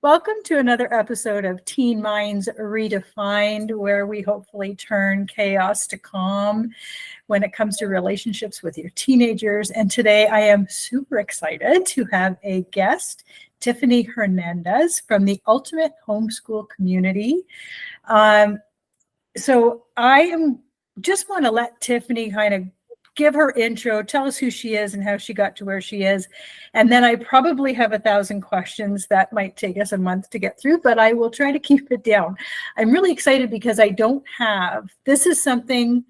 Welcome to another episode of Teen Minds Redefined, where we hopefully turn chaos to calm when it comes to relationships with your teenagers. And today I am super excited to have a guest, Tiffany Hernandes from the Ultimate Homeschool Community. So I just want to let Tiffany kind of give her intro, tell us who she is and how she got to where she is. And then I probably have 1,000 questions that might take us a month to get through, but I will try to keep it down. I'm really excited because this is something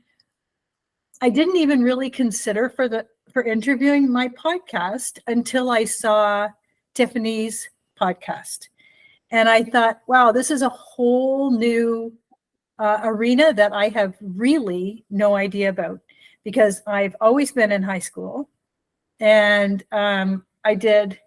I didn't even really consider for interviewing my podcast until I saw Tiffany's podcast. And I thought, wow, this is a whole new arena that I have really no idea about, because I've always been in high school, and I did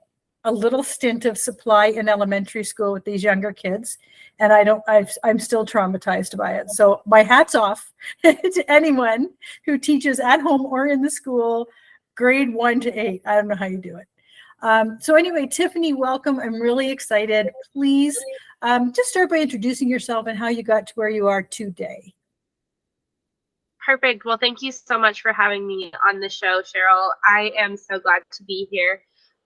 a little stint of supply in elementary school with these younger kids, and I'm still traumatized by it. So my hat's off to anyone who teaches at home or in the school, grade 1 to 8. I don't know how you do it. So anyway, Tiffany, welcome. I'm really excited. Please just start by introducing yourself and how you got to where you are today. Perfect. Well, thank you so much for having me on the show, Cheryl. I am so glad to be here.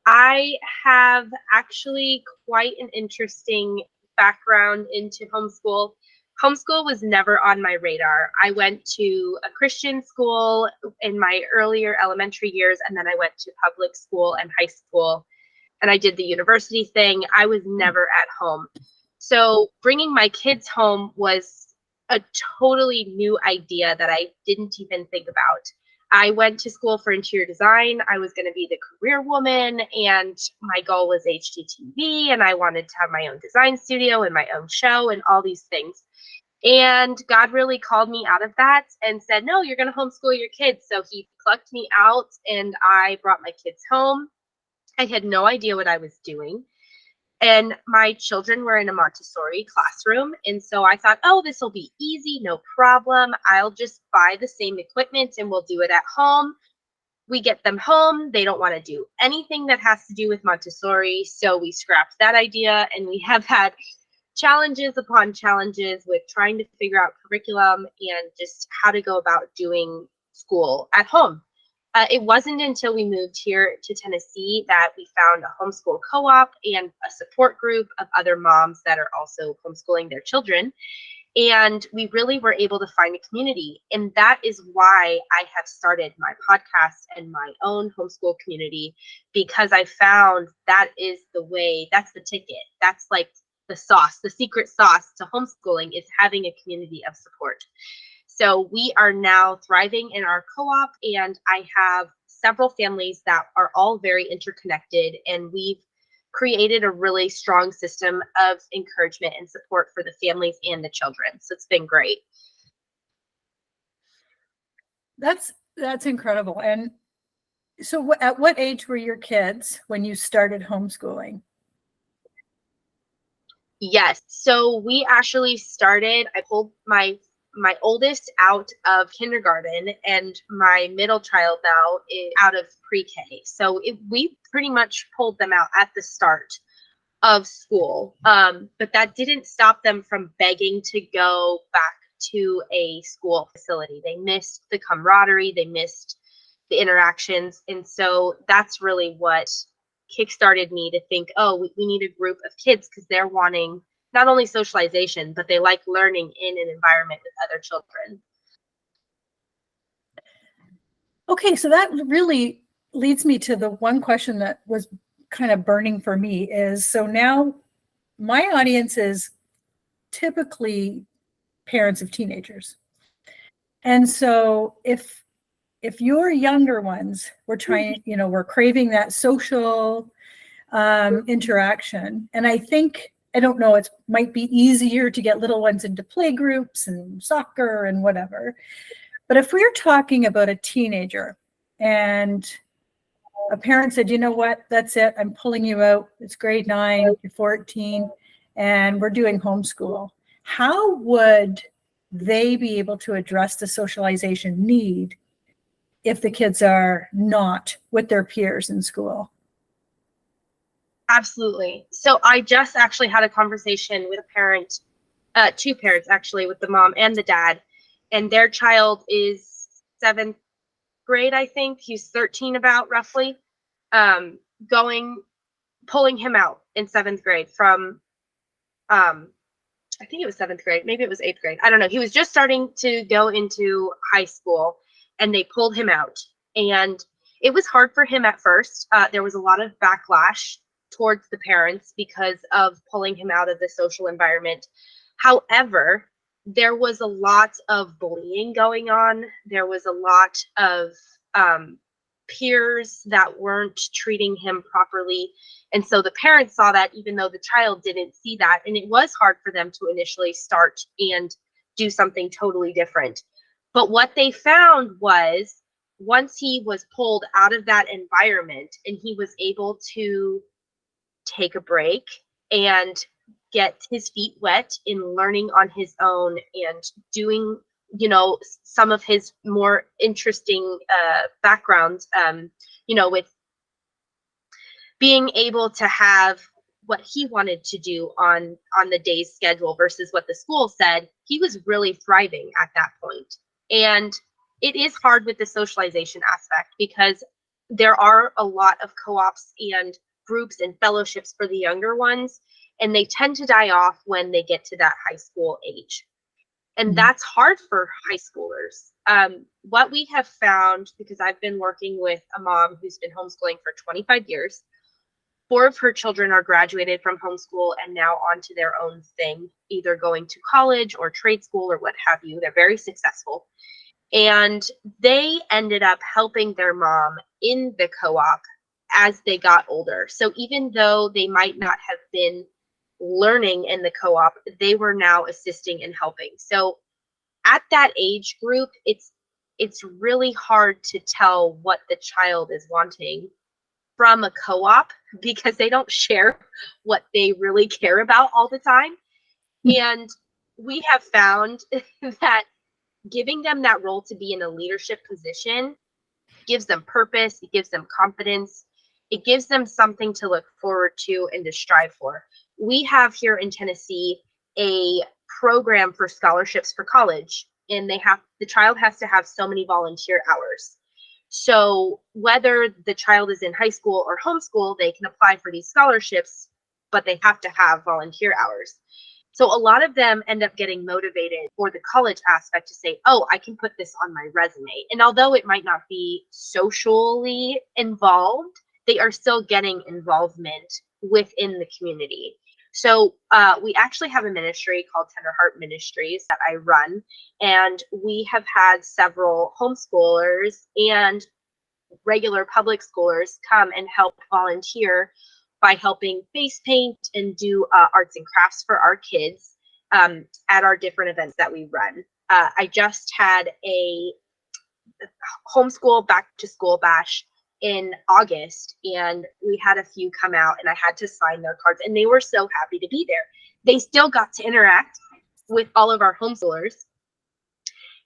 I have actually quite an interesting background into homeschool. Homeschool was never on my radar. I went to a Christian school in my earlier elementary years, and then I went to public school and high school, and I did the university thing. I was never at home. So bringing my kids home was a totally new idea that I didn't even think about. I went to school for interior design. I was going to be the career woman, and my goal was HGTV, and I wanted to have my own design studio and my own show and all these things. And God really called me out of that and said, no, you're going to homeschool your kids. So he plucked me out, and I brought my kids home. I had no idea what I was doing. And my children were in a Montessori classroom. And so I thought, oh, this will be easy, no problem. I'll just buy the same equipment and we'll do it at home. We get them home. They don't want to do anything that has to do with Montessori. So we scrapped that idea, and we have had challenges upon challenges with trying to figure out curriculum and just how to go about doing school at home. It wasn't until we moved here to Tennessee that we found a homeschool co-op and a support group of other moms that are also homeschooling their children. And we really were able to find a community. And that is why I have started my podcast and my own homeschool community, because I found that is the way, that's the ticket. That's like the sauce, the secret sauce to homeschooling, is having a community of support. So we are now thriving in our co-op, and I have several families that are all very interconnected, and we've created a really strong system of encouragement and support for the families and the children. So it's been great. That's incredible. And so at what age were your kids when you started homeschooling? Yes. So we actually started, I pulled my oldest out of kindergarten, and my middle child now is out of pre-K. So we pretty much pulled them out at the start of school. But that didn't stop them from begging to go back to a school facility. They missed the camaraderie, they missed the interactions. And so that's really what kickstarted me to think, oh, we need a group of kids, because they're wanting not only socialization, but they like learning in an environment with other children. Okay, so that really leads me to the one question that was kind of burning for me is, so now my audience is typically parents of teenagers. And so if your younger ones were trying, we're craving that social interaction, and I don't know, it might be easier to get little ones into play groups and soccer and whatever. But if we're talking about a teenager and a parent said, you know what, that's it, I'm pulling you out. It's grade 9, you're 14, and we're doing homeschool. How would they be able to address the socialization need if the kids are not with their peers in school? Absolutely. So I just actually had a conversation with a parent, two parents actually, with the mom and the dad, and their child is seventh grade, I think. He's 13 about roughly, um, pulling him out in seventh grade from, I think it was seventh grade, maybe it was eighth grade. I don't know. He was just starting to go into high school and they pulled him out. And it was hard for him at first. There was a lot of backlash towards the parents because of pulling him out of the social environment. However, there was a lot of bullying going on. There was a lot of peers that weren't treating him properly. And so the parents saw that, even though the child didn't see that. And it was hard for them to initially start and do something totally different. But what they found was, once he was pulled out of that environment and he was able to take a break and get his feet wet in learning on his own and doing, you know, some of his more interesting backgrounds, you know, with being able to have what he wanted to do on the day's schedule versus what the school said, he was really thriving at that point. And it is hard with the socialization aspect because there are a lot of co-ops and groups and fellowships for the younger ones, and they tend to die off when they get to that high school age. And that's hard for high schoolers. What we have found, because I've been working with a mom who's been homeschooling for 25 years, 4 of her children are graduated from homeschool and now onto their own thing, either going to college or trade school or what have you. They're very successful. And they ended up helping their mom in the co-op as they got older. So even though they might not have been learning in the co-op, they were now assisting and helping. So at that age group, it's really hard to tell what the child is wanting from a co-op because they don't share what they really care about all the time. And we have found that giving them that role to be in a leadership position gives them purpose, it gives them confidence, it gives them something to look forward to and to strive for. We have here in Tennessee a program for scholarships for college, and the child has to have so many volunteer hours. So whether the child is in high school or homeschool, they can apply for these scholarships, but they have to have volunteer hours. So a lot of them end up getting motivated for the college aspect to say, oh, I can put this on my resume. And although it might not be socially involved, they are still getting involvement within the community. So we actually have a ministry called Tender Heart Ministries that I run, and we have had several homeschoolers and regular public schoolers come and help volunteer by helping face paint and do arts and crafts for our kids at our different events that we run. I just had a homeschool back to school bash in August, and we had a few come out and I had to sign their cards, and they were so happy to be there. They still got to interact with all of our homeschoolers,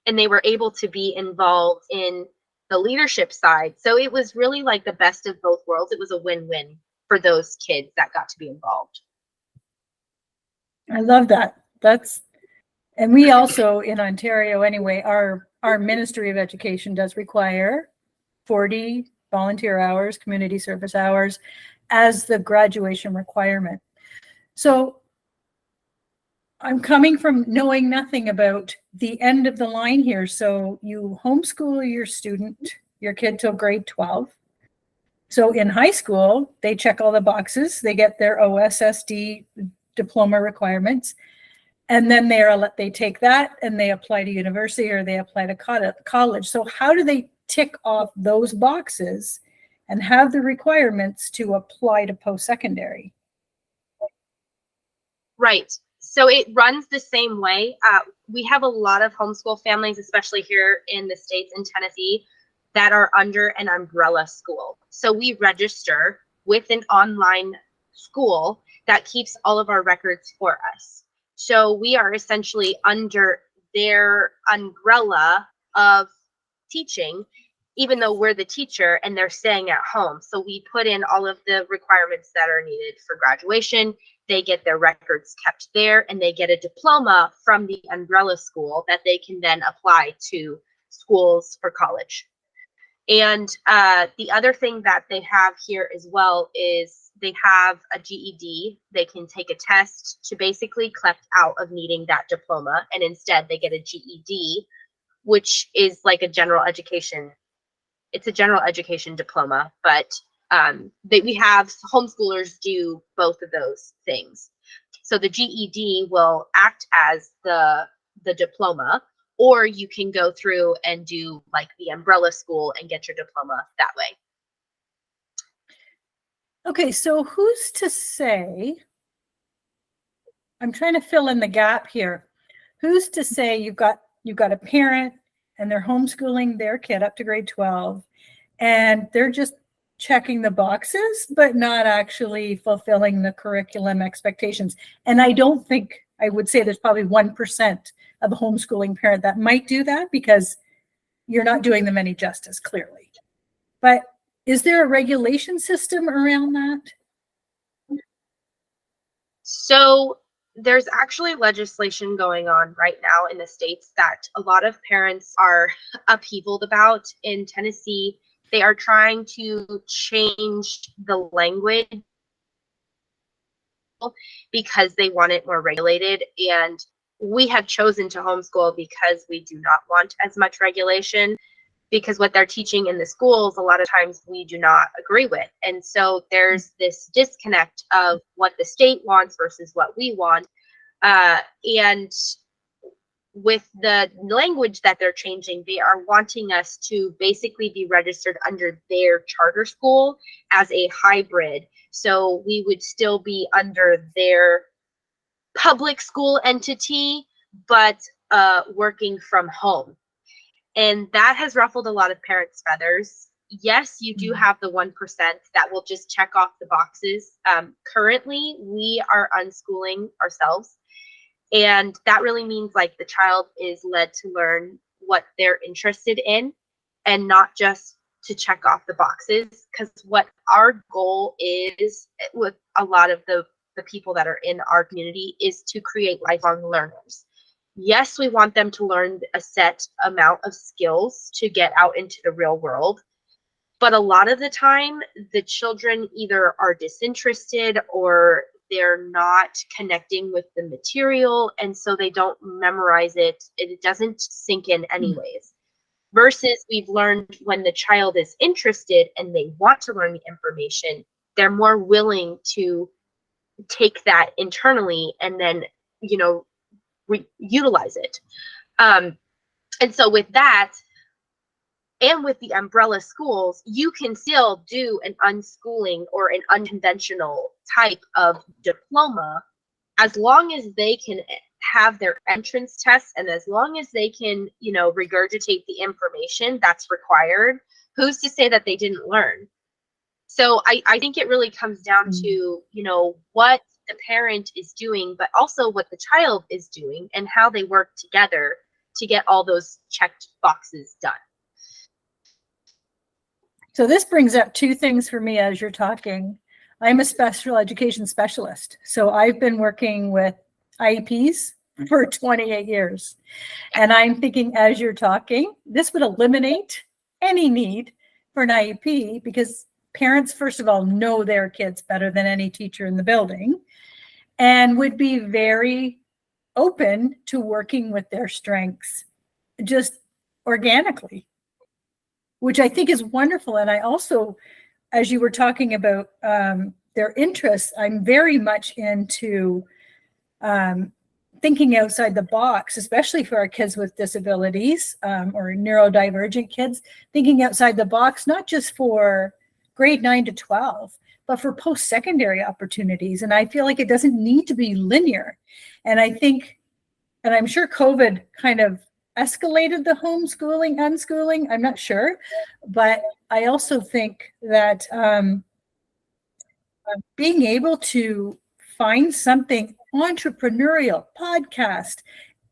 and they were able to be involved in the leadership side. So it was really like the best of both worlds. It was a win-win for those kids that got to be involved. I love that. And we also in Ontario anyway, our Ministry of Education does require 40 volunteer hours, community service hours as the graduation requirement. So I'm coming from knowing nothing about the end of the line here. So you homeschool your kid till grade 12. So in high school, they check all the boxes, they get their OSSD diploma requirements, and then they take that and they apply to university or they apply to college. So how do they tick off those boxes and have the requirements to apply to post-secondary? Right. So it runs the same way. We have a lot of homeschool families, especially here in the States in Tennessee, that are under an umbrella school. So we register with an online school that keeps all of our records for us. So we are essentially under their umbrella of teaching. even though we're the teacher and they're staying at home. So we put in all of the requirements that are needed for graduation. They get their records kept there, and they get a diploma from the umbrella school that they can then apply to schools for college. And the other thing that they have here as well is they have a GED. They can take a test to basically collect out of needing that diploma, and instead they get a GED, which is like a general education. It's a general education diploma, but we have homeschoolers do both of those things. So the GED will act as the diploma, or you can go through and do like the umbrella school and get your diploma that way. Okay, so who's to say, I'm trying to fill in the gap here. Who's to say you've got a parent and they're homeschooling their kid up to grade 12, and they're just checking the boxes, but not actually fulfilling the curriculum expectations. And I would say there's probably 1% of a homeschooling parent that might do that, because you're not doing them any justice, clearly. But is there a regulation system around that? So there's actually legislation going on right now in the States that a lot of parents are upheavaled about. In Tennessee, they are trying to change the language because they want it more regulated. And we have chosen to homeschool because we do not want as much regulation, because what they're teaching in the schools, a lot of times we do not agree with. And so there's this disconnect of what the state wants versus what we want. And with the language that they're changing, they are wanting us to basically be registered under their charter school as a hybrid. So we would still be under their public school entity, but working from home. And that has ruffled a lot of parents' feathers. Yes, you do have the 1% that will just check off the boxes. Currently, we are unschooling ourselves. And that really means like the child is led to learn what they're interested in and not just to check off the boxes. Because what our goal is with a lot of the people that are in our community is to create lifelong learners. Yes, we want them to learn a set amount of skills to get out into the real world. But a lot of the time, the children either are disinterested or they're not connecting with the material, and so they don't memorize it. It doesn't sink in anyways. Versus we've learned when the child is interested and they want to learn the information, they're more willing to take that internally and then, utilize it. And so with that, and with the umbrella schools, you can still do an unschooling or an unconventional type of diploma as long as they can have their entrance tests and as long as they can, regurgitate the information that's required. Who's to say that they didn't learn? So I think it really comes down to, what the parent is doing, but also what the child is doing and how they work together to get all those checked boxes done. So this brings up two things for me as you're talking. I'm a special education specialist. So I've been working with IEPs for 28 years. And I'm thinking as you're talking, this would eliminate any need for an IEP because parents, first of all, know their kids better than any teacher in the building and would be very open to working with their strengths just organically, which I think is wonderful. And I also, as you were talking about their interests, I'm very much into thinking outside the box, especially for our kids with disabilities or neurodivergent kids, thinking outside the box, not just for grade 9 to 12, but for post-secondary opportunities. And I feel like it doesn't need to be linear. And I think, and I'm sure COVID kind of escalated the homeschooling, unschooling, I'm not sure. But I also think that being able to find something entrepreneurial, podcast,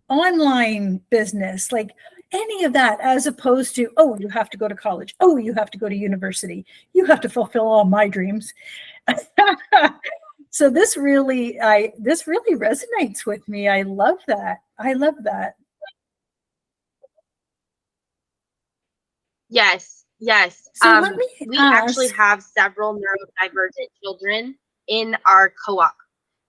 online business, like any of that, as opposed to, oh, you have to go to college. Oh, you have to go to university. You have to fulfill all my dreams. So this really resonates with me. I love that. I love that. Yes, yes. So let me We actually ask. have several neurodivergent children in our co-op.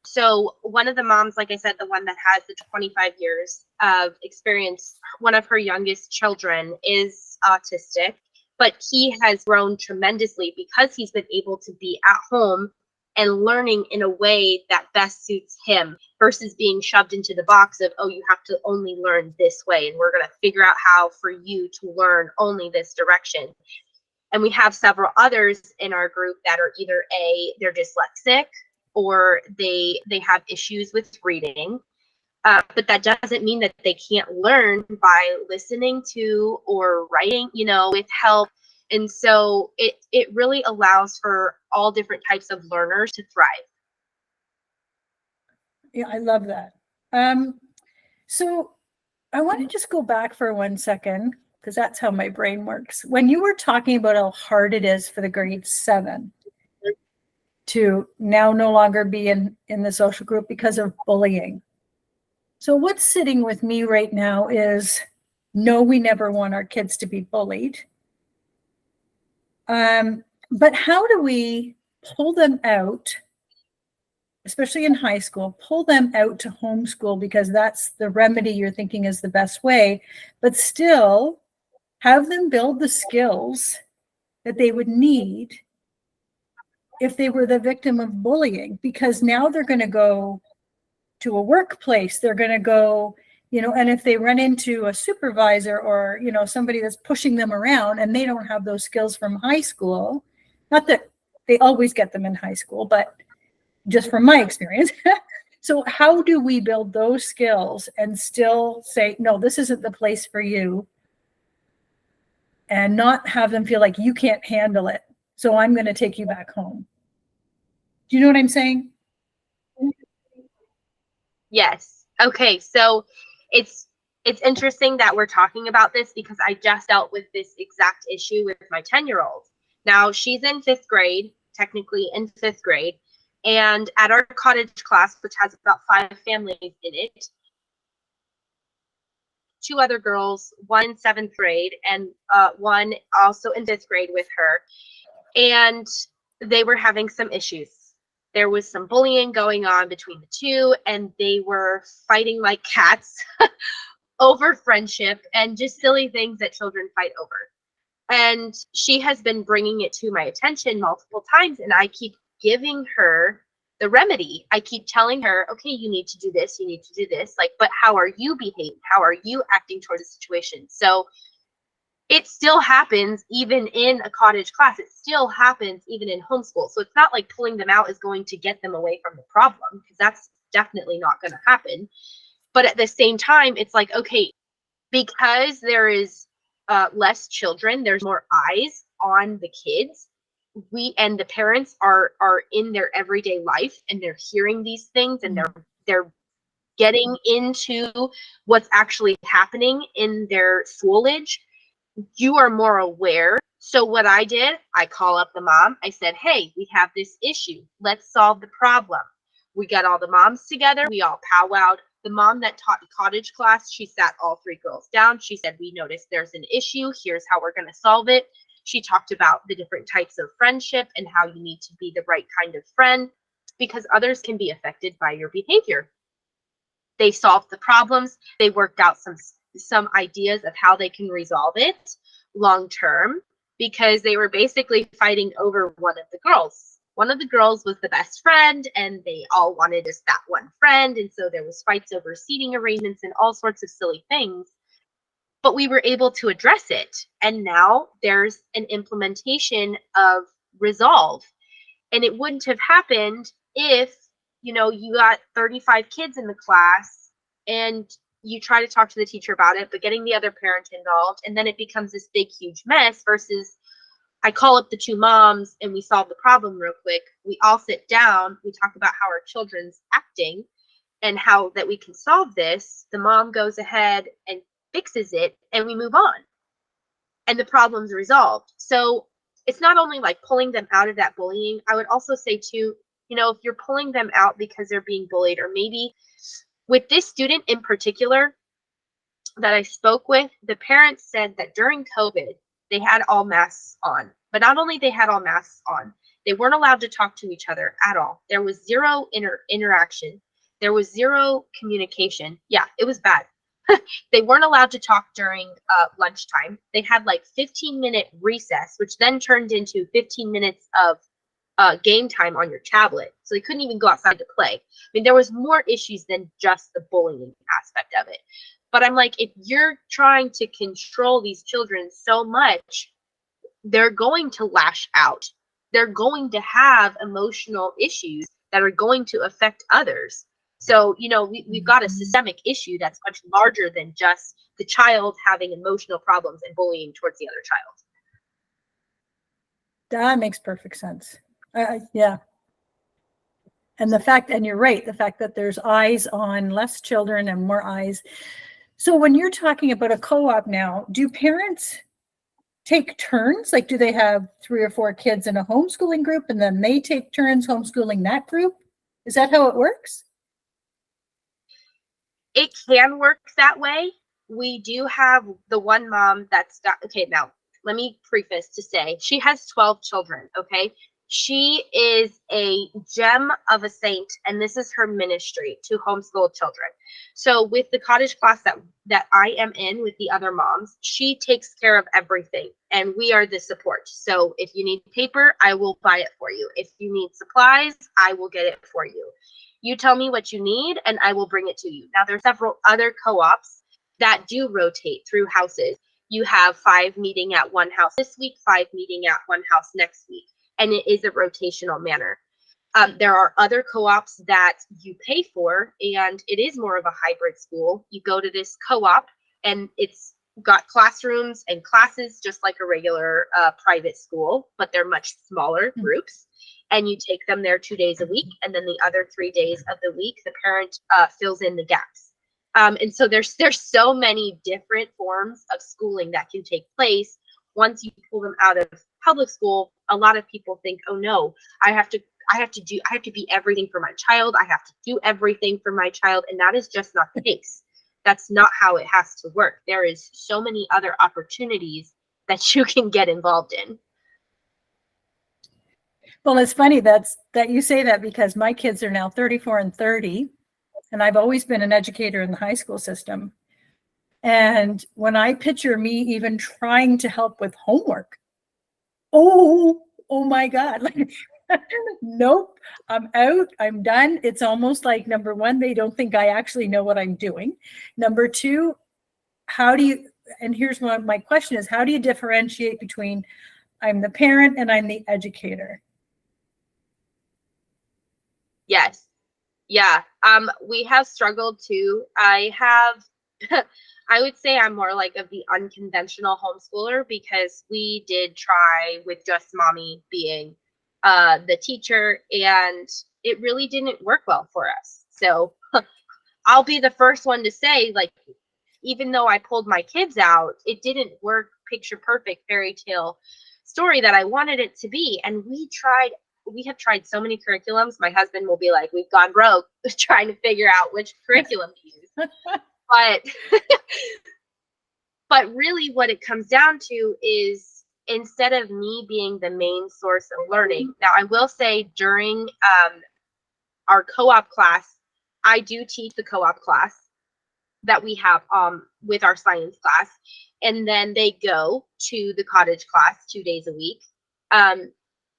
So one of the moms, like I said, the one that has the 25 years of experience, one of her youngest children is autistic, but he has grown tremendously because he's been able to be at home and learning in a way that best suits him versus being shoved into the box of, oh, you have to only learn this way, and we're going to figure out how for you to learn only this direction. And we have several others in our group that are either they're dyslexic, or they have issues with reading, but that doesn't mean that they can't learn by listening to or writing, with help. And so it really allows for all different types of learners to thrive. Yeah, I love that. So I want to just go back for 1 second, because that's how my brain works. When you were talking about how hard it is for the grade 7 to now no longer be in the social group because of bullying. So what's sitting with me right now is, no, we never want our kids to be bullied. But how do we pull them out, especially in high school, pull them out to homeschool, because that's the remedy you're thinking is the best way, but still have them build the skills that they would need if they were the victim of bullying, because now they're going to go to a workplace, they're going to go, and if they run into a supervisor or, somebody that's pushing them around and they don't have those skills from high school, not that they always get them in high school, but just from my experience. So how do we build those skills and still say, no, this isn't the place for you, and not have them feel like you can't handle it, so I'm going to take you back home? Do you know what I'm saying? Yes. Okay. So it's interesting that we're talking about this, because I just dealt with this exact issue with my 10-year-old. Now she's in 5th grade, technically in 5th grade. And at our cottage class, which has about 5 families in it, 2 other girls, one in 7th grade and one also in 5th grade with her. And they were having some issues. There was some bullying going on between the two, and they were fighting like cats over friendship and just silly things that children fight over. And she has been bringing it to my attention multiple times, and I keep giving her the remedy. I keep telling her, okay, you need to do this, you need to do this. Like, but how are you behaving? How are you acting towards the situation? So it still happens even in a cottage class. It still happens even in homeschool. So it's not like pulling them out is going to get them away from the problem, because that's definitely not going to happen. But at the same time, it's like, okay, because there is less children, there's more eyes on the kids. We and the parents are in their everyday life, and they're hearing these things, and they're getting into what's actually happening in their schoolage. You are more aware. So what I did, I call up the mom. I said, hey, we have this issue. Let's solve the problem. We got all the moms together. We all powwowed. The mom that taught cottage class, she sat all 3 girls down. She said, we noticed there's an issue. Here's how we're going to solve it. She talked about the different types of friendship and how you need to be the right kind of friend, because others can be affected by your behavior. They solved the problems. They worked out some ideas of how they can resolve it long term, because they were basically fighting over one of the girls. One of the girls was the best friend, and they all wanted just that one friend. And so there was fights over seating arrangements and all sorts of silly things. But we were able to address it. And now there's an implementation of resolve. And it wouldn't have happened if, you got 35 kids in the class and you try to talk to the teacher about it, but getting the other parent involved, and then it becomes this big, huge mess, versus I call up the 2 moms and we solve the problem real quick. We all sit down, we talk about how our children's acting and how that we can solve this. The mom goes ahead and fixes it and we move on and the problem's resolved. So it's not only like pulling them out of that bullying. I would also say too, you know, if you're pulling them out because they're being bullied, or maybe with this student in particular that I spoke with, the parents said that during COVID, they had all masks on. But not only they had all masks on, they weren't allowed to talk to each other at all. There was zero interaction. There was zero communication. Yeah, it was bad. They weren't allowed to talk during lunchtime. They had like 15-minute recess, which then turned into 15 minutes of game time on your tablet. So they couldn't even go outside to play. I mean, there was more issues than just the bullying aspect of it. But I'm like, if you're trying to control these children so much, they're going to lash out. They're going to have emotional issues that are going to affect others. So, you know, we've got a systemic issue that's much larger than just the child having emotional problems and bullying towards the other child. That makes perfect sense. Yeah. And the fact, and you're right, the fact that there's eyes on less children and more eyes. So when you're talking about a co-op now, do parents take turns? Like, do they have 3 or 4 kids in a homeschooling group and then they take turns homeschooling that group? Is that how it works? It can work that way. We do have the one mom that's got, okay, now let me preface to say she has 12 children, okay? She is a gem of a saint, and this is her ministry to homeschool children. So with the cottage class that I am in with the other moms, she takes care of everything, and we are the support. So if you need paper, I will buy it for you. If you need supplies, I will get it for you. You tell me what you need, and I will bring it to you. Now, there's several other co-ops that do rotate through houses. You have 5 meeting at one house this week, 5 meeting at one house next week, and it is a rotational manner. There are other co-ops that you pay for, and it is more of a hybrid school. You go to this co-op, and it's got classrooms and classes just like a regular private school, but they're much smaller groups. And you take them there 2 days a week, and then the other 3 days of the week, the parent fills in the gaps. And so there's so many different forms of schooling that can take place. Once you pull them out of public school, a lot of people think, oh no, I have to be everything for my child. I have to do everything for my child. And that is just not the case. That's not how it has to work. There is so many other opportunities that you can get involved in. Well, it's funny that you say that, because my kids are now 34 and 30, and I've always been an educator in the high school system. And when I picture me even trying to help with homework, oh my God, like, nope, I'm out, I'm done. It's almost like, number one, they don't think I actually know what I'm doing. Number two, and here's my question is, how do you differentiate between I'm the parent and I'm the educator? Yes. Yeah. We have struggled too. I would say I'm more like of the unconventional homeschooler, because we did try with just mommy being the teacher, and it really didn't work well for us. So I'll be the first one to say, like, even though I pulled my kids out, it didn't work picture perfect fairy tale story that I wanted it to be. And we have tried so many curriculums. My husband will be like, we've gone broke trying to figure out which curriculum to use. But really what it comes down to is, instead of me being the main source of learning. Now, I will say during our co-op class, I do teach the co-op class that we have with our science class. And then they go to the cottage class 2 days a week.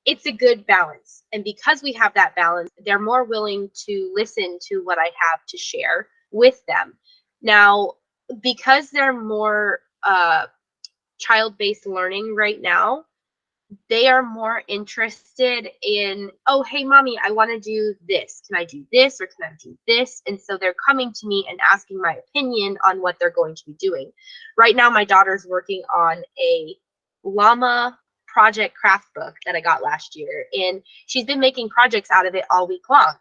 It's a good balance. And because we have that balance, they're more willing to listen to what I have to share with them. Now, because they're more child-based learning right now, they are more interested in, oh, hey, mommy, I want to do this. Can I do this, or can I do this? And so they're coming to me and asking my opinion on what they're going to be doing. Right now, my daughter's working on a llama project craft book that I got last year, and she's been making projects out of it all week long.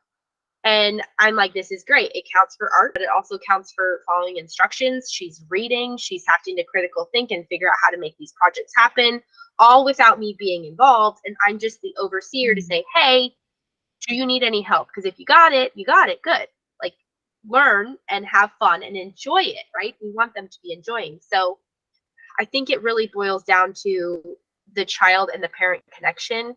And I'm like, this is great. It counts for art, but it also counts for following instructions. She's reading, she's having to critical think and figure out how to make these projects happen, all without me being involved. And I'm just the overseer to say, hey, do you need any help? Because if you got it, good. Like, learn and have fun and enjoy it, right? We want them to be enjoying. So I think it really boils down to the child and the parent connection,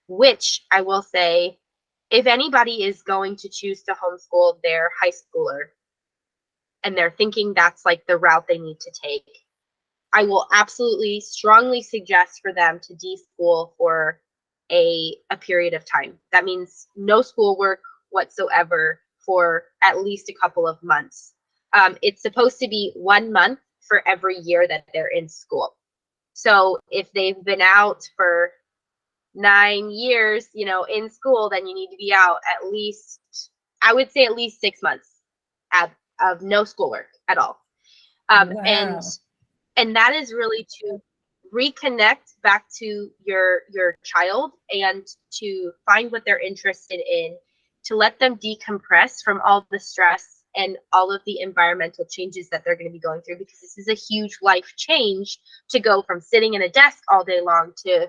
which I will say, if anybody is going to choose to homeschool their high schooler and they're thinking that's like the route they need to take, I will absolutely strongly suggest for them to deschool for a period of time. That means no schoolwork whatsoever for at least a couple of months. It's supposed to be 1 month for every year that they're in school. So if they've been out for 9 years, in school, then you need to be out at least, I would say at least 6 months of no schoolwork at all. Wow. And that is really to reconnect back to your child and to find what they're interested in, to let them decompress from all the stress and all of the environmental changes that they're going to be going through, because this is a huge life change to go from sitting in a desk all day long to,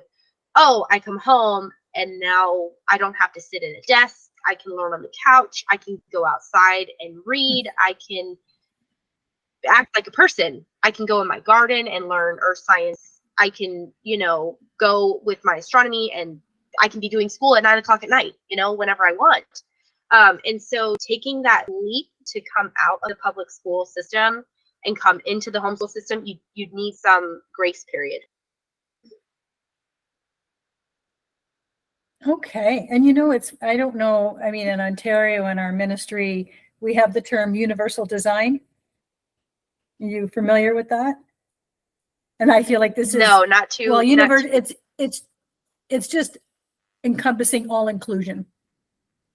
oh, I come home and now I don't have to sit in a desk. I can learn on the couch. I can go outside and read. I can act like a person. I can go in my garden and learn earth science. I can, go with my astronomy, and I can be doing school at 9 o'clock at night, whenever I want. And so taking that leap to come out of the public school system and come into the homeschool system, you'd need some grace period. Okay. And I don't know, I mean, in Ontario, in our ministry, we have the term universal design. Are you familiar with that? And I feel like this is not too well, not too. it's just encompassing all inclusion.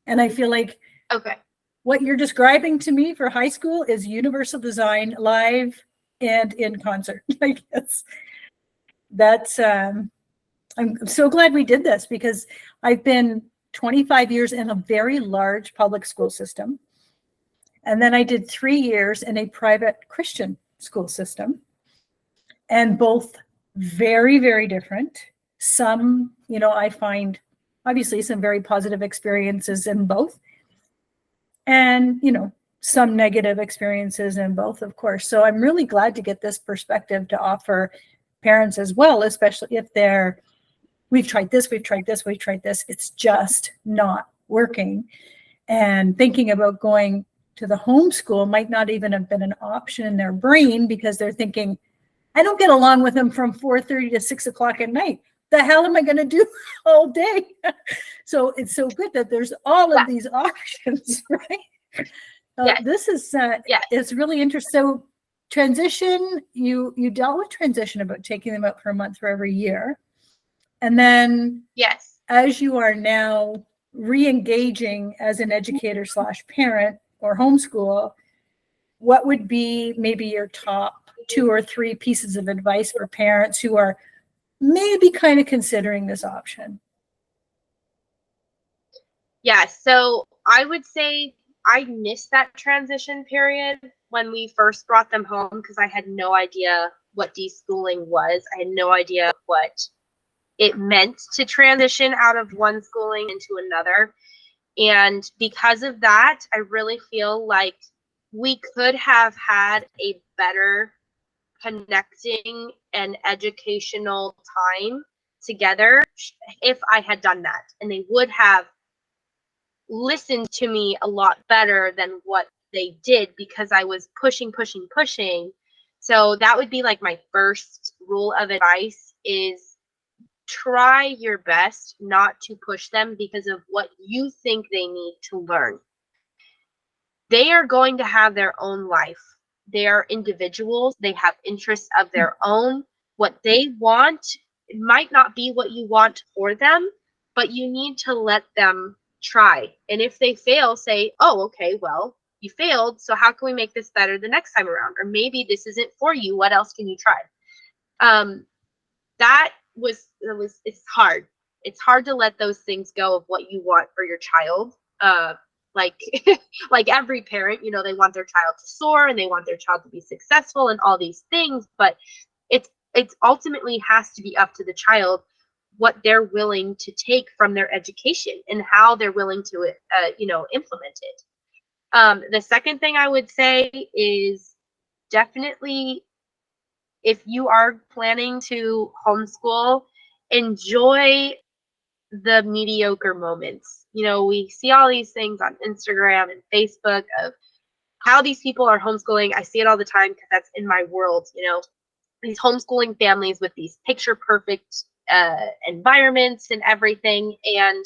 And I feel like Okay. what you're describing to me for high school is universal design live and in concert. Like that's I'm so glad we did this, because I've been 25 years in a very large public school system. And then I did 3 years in a private Christian school system. And both very, very different. Some, I find obviously some very positive experiences in both. And, some negative experiences in both, of course. So I'm really glad to get this perspective to offer parents as well, especially if we've tried this, it's just not working. And thinking about going to the homeschool might not even have been an option in their brain, because they're thinking, I don't get along with them from 4:30 to 6 o'clock at night. The hell am I going to do all day? So it's so good that there's all of these options, right? Yes. This is it's really interesting. So transition, you dealt with transition about taking them out for a month for every year. And then Yes, as you are now re-engaging as an educator / parent or homeschool, what would be maybe your top 2 or 3 pieces of advice for parents who are maybe kind of considering this option? yeah. So I would say I missed that transition period when we first brought them home, because I had no idea what deschooling was. I had no idea what it meant to transition out of one schooling into another. And because of that, I really feel like we could have had a better connecting and educational time together if I had done that. And they would have listened to me a lot better than what they did, because I was pushing. So that would be like my first rule of advice, is try your best not to push them because of what you think they need to learn. They are going to have their own life. They are individuals. They have interests of their own. What they want might not be what you want for them, but you need to let them try. And if they fail, say, oh, okay, well, you failed. So how can we make this better the next time around? Or maybe this isn't for you. What else can you try? It's hard. It's hard to let those things go of what you want for your child. like like every parent, you know, they want their child to soar and they want their child to be successful and all these things, but it's ultimately has to be up to the child what they're willing to take from their education and how they're willing to you know, implement it. The second thing I would say is definitely, if you are planning to homeschool, enjoy the mediocre moments. You know, we see all these things on Instagram and Facebook of how these people are homeschooling. I see it all the time because that's in my world, you know, these homeschooling families with these picture perfect environments and everything. And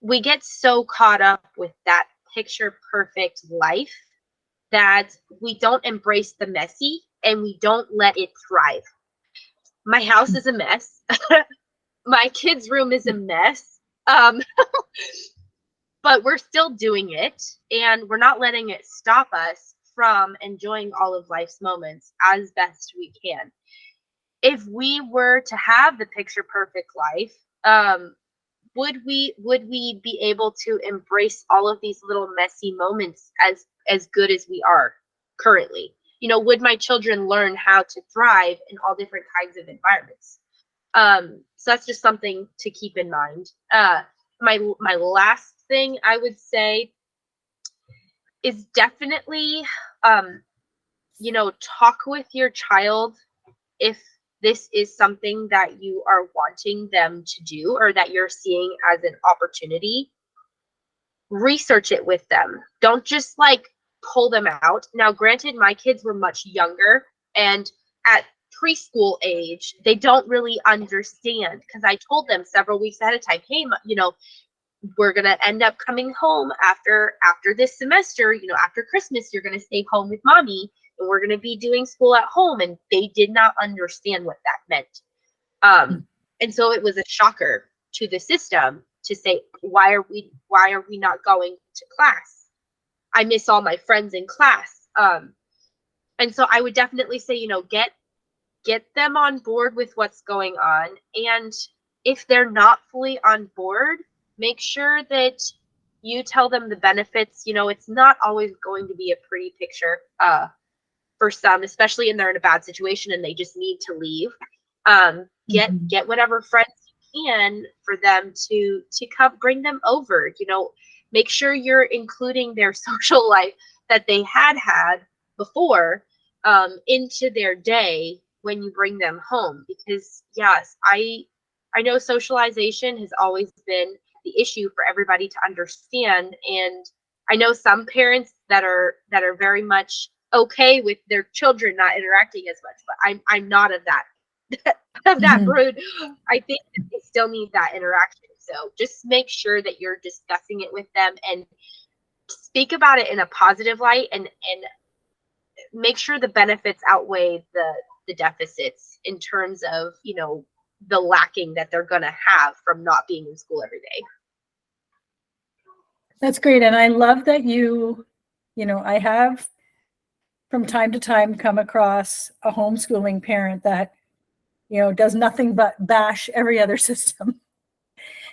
we get so caught up with that picture perfect life that we don't embrace the messy and we don't let it thrive. My house is a mess. My kids' room is a mess. But we're still doing it, and we're not letting it stop us from enjoying all of life's moments as best we can. If we were to have the picture perfect life, would we be able to embrace all of these little messy moments as good as we are currently? You know, would my children learn how to thrive in all different kinds of environments? So that's just something to keep in mind. My last thing I would say is definitely, you know, talk with your child if this is something that you are wanting them to do or that you're seeing as an opportunity. Research it with them. Don't just like pull them out. Now, granted, my kids were much younger, and at preschool age, they don't really understand because I told them several weeks ahead of time, hey, you know, we're going to end up coming home after this semester, you know, after Christmas, you're going to stay home with mommy and we're going to be doing school at home. And they did not understand what that meant. And so it was a shocker to the system to say, why are we not going to class? I miss all my friends in class. And so I would definitely say, you know, get them on board with what's going on. And if they're not fully on board, make sure that you tell them the benefits. You know, it's not always going to be a pretty picture for some, especially when they're in a bad situation and they just need to leave. Get whatever friends you can for them to come, bring them over. You know, make sure you're including their social life that they had before into their day when you bring them home. Because yes, I know socialization has always been the issue for everybody to understand, and I know some parents that are very much okay with their children not interacting as much, but I'm not of that of that brood. I think that they still need that interaction. So just make sure that you're discussing it with them and speak about it in a positive light, and make sure the benefits outweigh the deficits in terms of, you know, the lacking that they're going to have from not being in school every day. That's great. And I love that you know, I have from time to time come across a homeschooling parent that, you know, does nothing but bash every other system.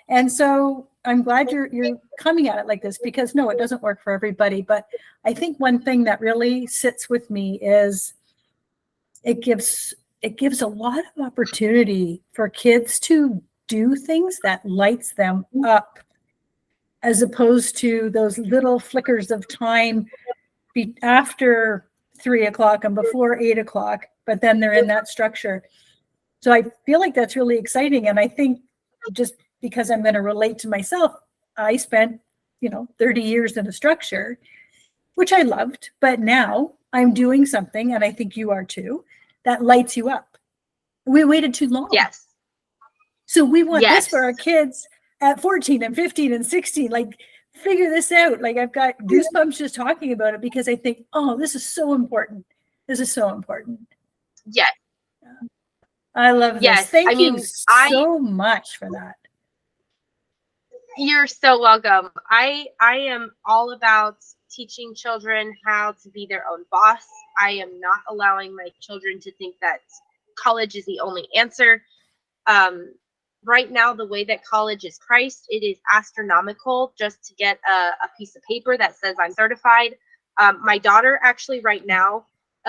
And so I'm glad you're coming at it like this, because no, it doesn't work for everybody. But I think one thing that really sits with me is it gives a lot of opportunity for kids to do things that lights them up, as opposed to those little flickers of time after 3 o'clock and before 8 o'clock, but then they're in that structure. So I feel like that's really exciting. And I think, just because I'm going to relate to myself, I spent, you know, 30 years in a structure, which I loved, but now I'm doing something, and I think you are too, that lights you up. We waited too long. Yes. So we want this for our kids at 14 and 15 and 16. Like, figure this out. Like, I've got goosebumps just talking about it, because I think, oh, this is so important. This is so important. Yes. I love this. Yes. Thank you so much for that. You're so welcome. I am all about teaching children how to be their own boss. I am not allowing my children to think that college is the only answer. right now, the way that college is priced, it is astronomical just to get a piece of paper that says I'm certified. My daughter actually right now,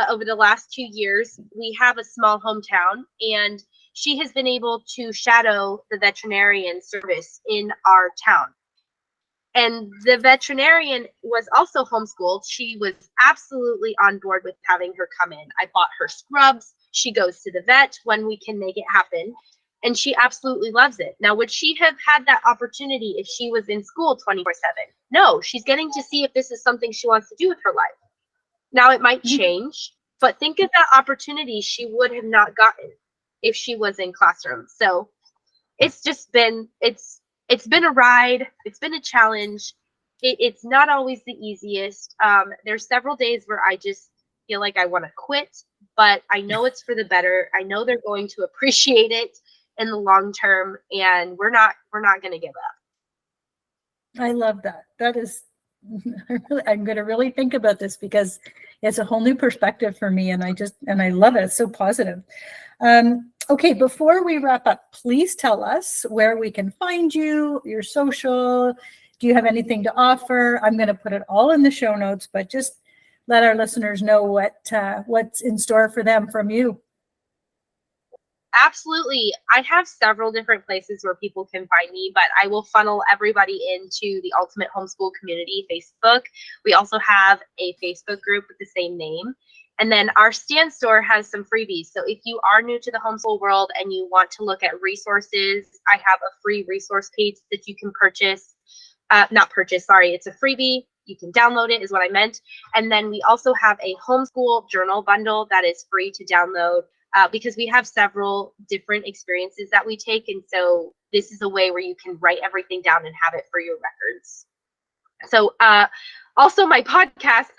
over the last 2 years, we have a small hometown, and she has been able to shadow the veterinarian service in our town. And the veterinarian was also homeschooled. She was absolutely on board with having her come in. I bought her scrubs. She goes to the vet when we can make it happen. And she absolutely loves it. Now, would she have had that opportunity if she was in school 24/7? No, she's getting to see if this is something she wants to do with her life. Now, it might change, but think of that opportunity she would have not gotten if she was in classrooms. So it's just been, it's been a ride. It's been a challenge. It's not always the easiest. There's several days where I just feel like I want to quit, but I know it's for the better. I know they're going to appreciate it in the long term, and we're not going to give up. I love that. That is, I'm going to really think about this because it's a whole new perspective for me, and I love it. It's so positive. Okay, before we wrap up, please tell us where we can find you, your social. Do you have anything to offer? I'm going to put it all in the show notes, but just let our listeners know what's in store for them from you. Absolutely. I have several different places where people can find me, but I will funnel everybody into the Ultimate Homeschool Community Facebook. We also have a Facebook group with the same name. And then our Stand Store has some freebies. So if you are new to the homeschool world and you want to look at resources, I have a free resource page that you can purchase. Not purchase, sorry, it's a freebie. You can download it is what I meant. And then we also have a homeschool journal bundle that is free to download. Because we have several different experiences that we take. And so this is a way where you can write everything down and have it for your records. So also my podcast,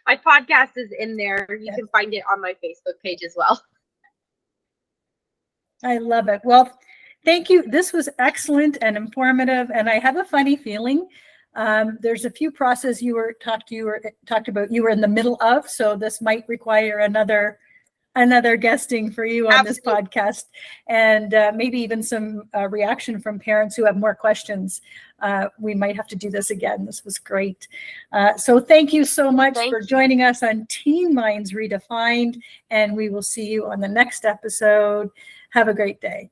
my podcast is in there. You can find it on my Facebook page as well. I love it. Well, thank you. This was excellent and informative. And I have a funny feeling. There's a few processes you talked about you were in the middle of. So this might require another guesting for you on this podcast, and maybe even some reaction from parents who have more questions. We might have to do this again. This was great. So thank you so much for joining us on Teen Minds Redefined, and we will see you on the next episode. Have a great day.